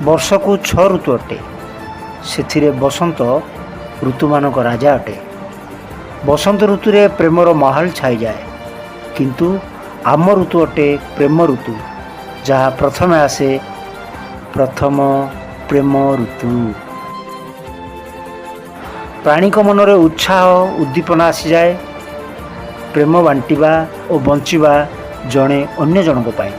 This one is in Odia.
ବର୍ଷକୁ 6 ଋତୁ ଅଟେ। ସେଥିରେ ବସନ୍ତ ଋତୁମାନଙ୍କ ରାଜା ଅଟେ। ବସନ୍ତ ଋତୁରେ ପ୍ରେମର ମାହୋଲ ଛାଇଯାଏ। କିନ୍ତୁ ଆମ ଋତୁ ଅଟେ ପ୍ରେମ ଋତୁ, ଯାହା ପ୍ରଥମେ ଆସେ, ପ୍ରଥମ ପ୍ରେମ ଋତୁ। ପ୍ରାଣୀଙ୍କ ମନରେ ଉତ୍ସାହ ଉଦ୍ଦୀପନା ଆସିଯାଏ। ପ୍ରେମ ବାଣ୍ଟିବା ଓ ବଞ୍ଚିବା ଜଣେ ଅନ୍ୟ ଜଣଙ୍କ ପାଇଁ।